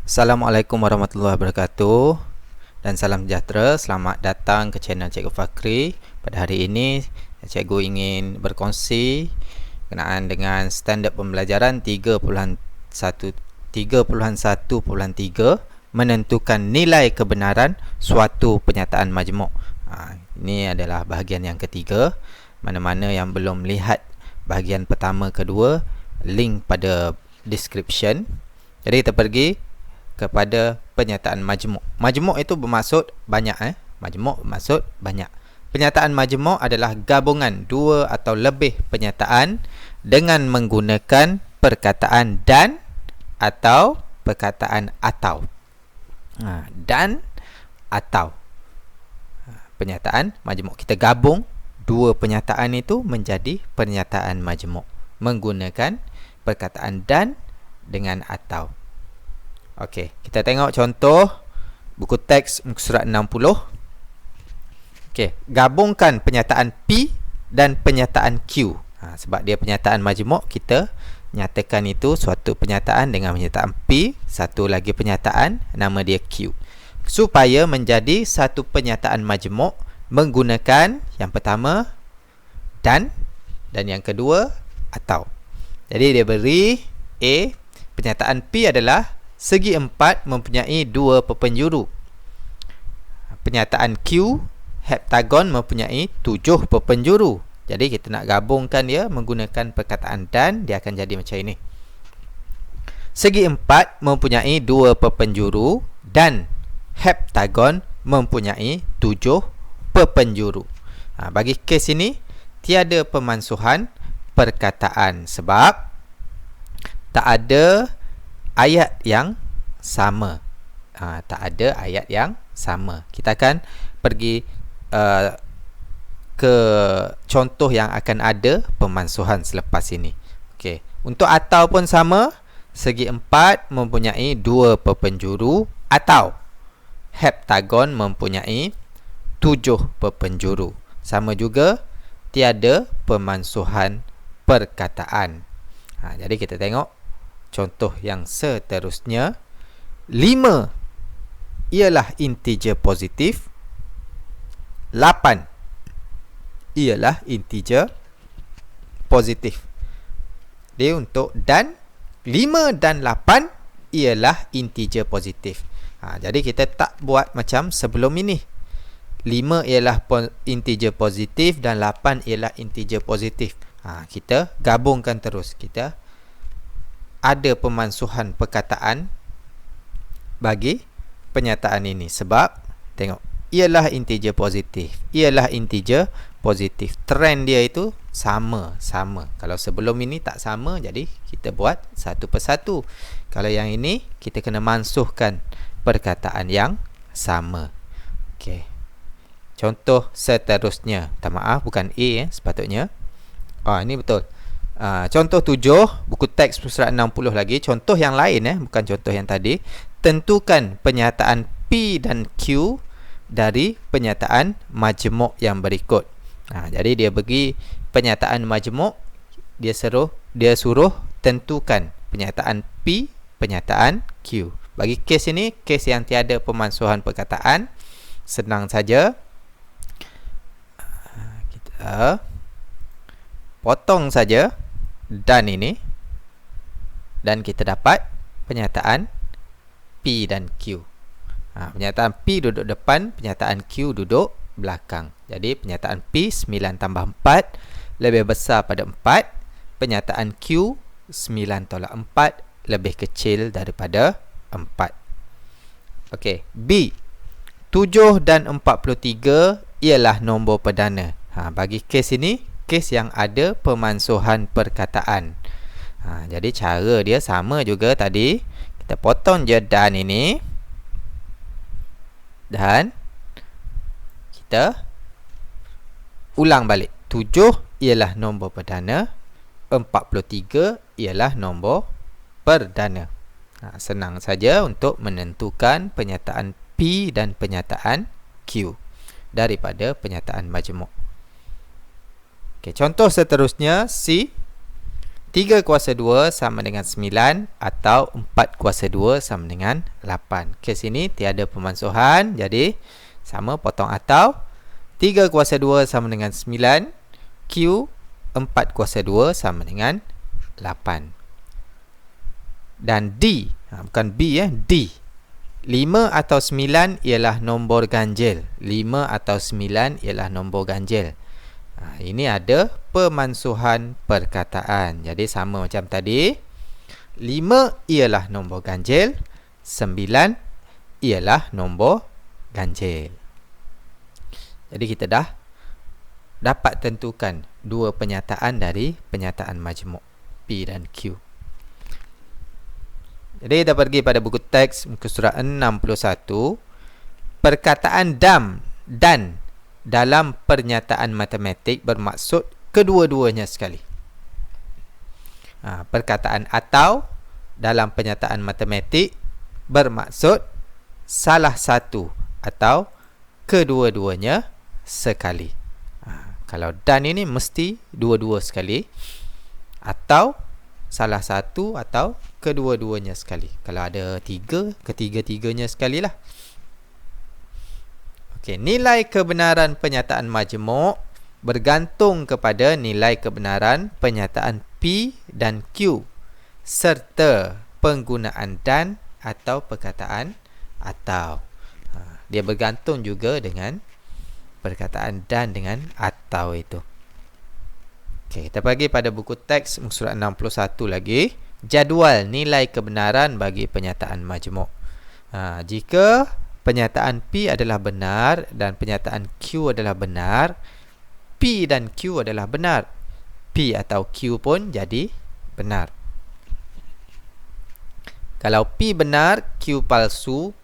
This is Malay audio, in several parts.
Assalamualaikum warahmatullahi wabarakatuh dan salam sejahtera. Selamat datang ke channel Cikgu Fakri. Pada hari ini Cikgu ingin berkongsi berkenaan dengan standard pembelajaran 3.1.3 menentukan nilai kebenaran suatu pernyataan majmuk. Ini adalah bahagian yang ketiga. Mana-mana yang belum lihat bahagian pertama, kedua, link pada description. Jadi kita pergi kepada pernyataan majmuk. Majmuk itu bermaksud banyak. Majmuk bermaksud banyak. Pernyataan majmuk adalah gabungan dua atau lebih pernyataan dengan menggunakan perkataan dan atau perkataan atau. Dan atau. Pernyataan majmuk. Kita gabung dua pernyataan itu menjadi pernyataan majmuk menggunakan perkataan dan dengan atau. Okey, kita tengok contoh buku teks muka surat 60. Okey, gabungkan pernyataan P dan pernyataan Q. Sebab dia pernyataan majmuk, kita nyatakan itu suatu pernyataan dengan pernyataan P, satu lagi pernyataan nama dia Q. Supaya menjadi satu pernyataan majmuk menggunakan yang pertama dan yang kedua atau. Jadi dia beri A, pernyataan P adalah segi empat mempunyai dua perpenjuru. Pernyataan Q, heptagon mempunyai 7 perpenjuru. Jadi kita nak gabungkan dia menggunakan perkataan dan, dia akan jadi macam ini. Segi empat mempunyai dua perpenjuru dan heptagon mempunyai 7 perpenjuru. Bagi kes ini tiada pemansuhan perkataan sebab tak ada ayat yang sama. Tak ada ayat yang sama. Kita akan pergi ke contoh yang akan ada pemansuhan selepas ini. Okey, untuk atau pun sama. Segi empat mempunyai dua perpenjuru atau heptagon mempunyai 7 perpenjuru. Sama juga tiada pemansuhan perkataan. Jadi kita tengok contoh yang seterusnya. 5 ialah integer positif. 8 ialah integer positif. Dia untuk dan 5 dan 8 ialah integer positif. Jadi kita tak buat macam sebelum ini. 5 ialah integer positif dan 8 ialah integer positif. Kita gabungkan terus. Kita ada pemansuhan perkataan bagi pernyataan ini sebab tengok, ialah integer positif, ialah integer positif. Trend dia itu sama. Kalau sebelum ini tak sama, jadi kita buat satu persatu. Kalau yang ini kita kena mansuhkan perkataan yang sama. Okey. Contoh seterusnya. Minta maaf, bukan A sepatutnya. Ini betul. Contoh 7, buku teks surat 60 lagi. Contoh yang lain, bukan contoh yang tadi. Tentukan pernyataan P dan Q dari pernyataan majmuk yang berikut. Jadi dia bagi pernyataan majmuk, dia suruh tentukan pernyataan P, pernyataan Q. Bagi kes ini, kes yang tiada pemansuhan perkataan, senang saja. Kita potong saja dan ini, dan kita dapat pernyataan P dan Q. Pernyataan P duduk depan, pernyataan Q duduk belakang. Jadi pernyataan P 9 tambah 4 lebih besar pada 4. Pernyataan Q 9 tolak 4 lebih kecil daripada 4. Okey, B. 7 dan 43 ialah nombor perdana. Bagi kes ini, kes yang ada pemansuhan perkataan. Jadi cara dia sama juga tadi. Kita potong je dan ini, dan kita ulang balik. 7 ialah nombor perdana, 43 ialah nombor perdana. Senang saja untuk menentukan pernyataan P dan pernyataan Q daripada pernyataan majmuk. Contoh seterusnya C. 3 kuasa 2 sama dengan 9 atau 4 kuasa 2 sama dengan 8. Kes ini tiada pemansuhan, jadi sama potong atau. 3 kuasa 2 sama dengan 9, Q 4 kuasa 2 sama dengan 8. Dan D, bukan B D. 5 atau 9 ialah nombor ganjil. 5 atau 9 ialah nombor ganjil. Ini ada pemansuhan perkataan. Jadi sama macam tadi. 5 ialah nombor ganjil. 9 ialah nombor ganjil. Jadi kita dah dapat tentukan dua penyataan dari penyataan majmuk P dan Q. Jadi kita pergi pada buku teks muka surat 61. Perkataan dan dalam pernyataan matematik bermaksud kedua-duanya sekali. Perkataan atau dalam pernyataan matematik bermaksud salah satu atau kedua-duanya sekali. Kalau dan ini mesti dua-dua sekali, atau salah satu atau kedua-duanya sekali. Kalau ada tiga, ketiga-tiganya sekali lah. Okey, nilai kebenaran pernyataan majmuk bergantung kepada nilai kebenaran pernyataan P dan Q serta penggunaan dan atau perkataan atau. Dia bergantung juga dengan perkataan dan dengan atau itu. Okey, kita pergi pada buku teks surat 61 lagi. Jadual nilai kebenaran bagi pernyataan majmuk. Jika pernyataan P adalah benar dan pernyataan Q adalah benar, P dan Q adalah benar. P atau Q pun jadi benar. Kalau P benar, Q palsu,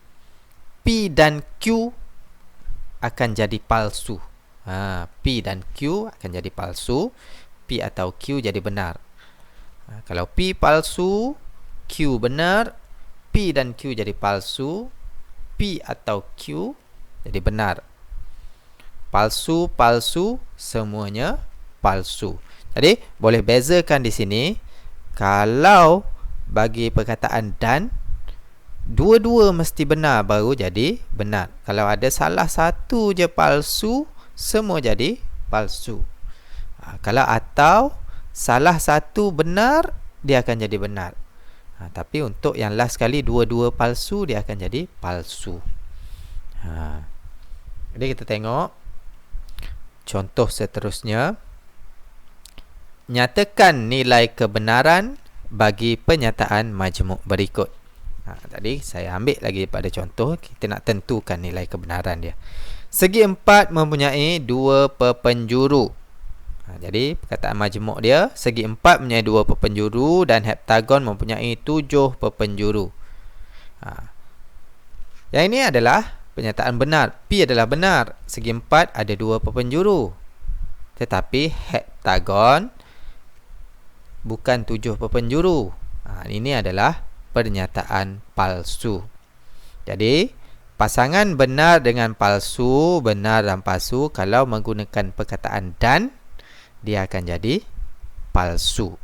P dan Q akan jadi palsu. P dan Q akan jadi palsu. P atau Q jadi benar. Kalau P palsu, Q benar, P dan Q jadi palsu, P atau Q jadi benar. Palsu, palsu, semuanya palsu. Jadi, boleh bezakan di sini. Kalau bagi perkataan dan, dua-dua mesti benar baru jadi benar. Kalau ada salah satu je palsu, semua jadi palsu. Kalau atau salah satu benar, dia akan jadi benar. Tapi untuk yang last sekali, dua-dua palsu, dia akan jadi palsu. Jadi kita tengok contoh seterusnya. Nyatakan nilai kebenaran bagi pernyataan majmuk berikut. Tadi saya ambil lagi pada contoh. Kita nak tentukan nilai kebenaran dia. Segi empat mempunyai dua perpenjuru. Jadi perkataan majmuk dia, segi empat mempunyai dua perpenjuru dan heptagon mempunyai 7 perpenjuru. Yang ini adalah pernyataan benar. P adalah benar. Segi empat ada dua perpenjuru. Tetapi heptagon bukan 7 perpenjuru. Ini adalah pernyataan palsu. Jadi pasangan benar dengan palsu, benar dan palsu, kalau menggunakan perkataan dan, dia akan jadi palsu.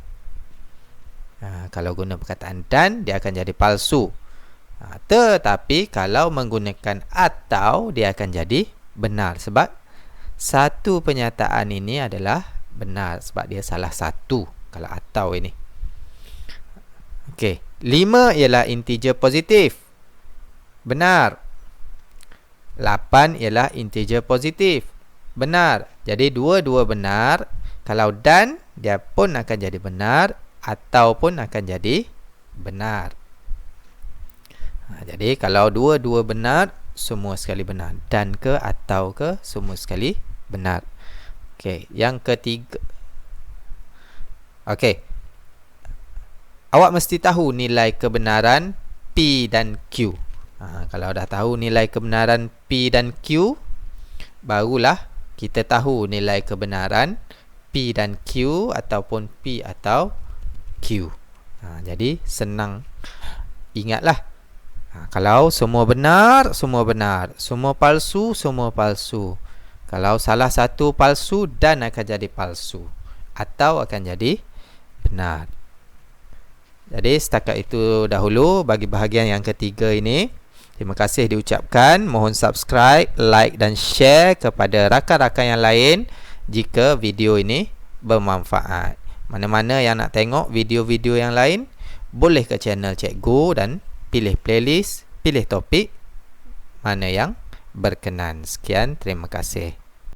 Kalau guna perkataan dan, dia akan jadi palsu. Tetapi kalau menggunakan atau, dia akan jadi benar. Sebab satu pernyataan ini adalah benar. Sebab dia salah satu. Kalau atau ini. Okey. 5 ialah integer positif. Benar. 8 ialah integer positif. Benar. Jadi dua-dua benar. Kalau dan, dia pun akan jadi benar, atau pun akan jadi benar. Jadi kalau dua-dua benar, semua sekali benar. Dan ke atau ke, semua sekali benar. Okey, yang ketiga. Okey. Awak mesti tahu nilai kebenaran P dan Q. Kalau dah tahu nilai kebenaran P dan Q, barulah kita tahu nilai kebenaran P dan Q ataupun P atau Q. Jadi senang ingatlah. Kalau semua benar, semua benar. Semua palsu, semua palsu. Kalau salah satu palsu, dan akan jadi palsu. Atau akan jadi benar. Jadi setakat itu dahulu bagi bahagian yang ketiga ini. Terima kasih diucapkan. Mohon subscribe, like dan share kepada rakan-rakan yang lain jika video ini bermanfaat. Mana-mana yang nak tengok video-video yang lain, boleh ke channel Cikgu dan pilih playlist, pilih topik mana yang berkenan. Sekian, terima kasih.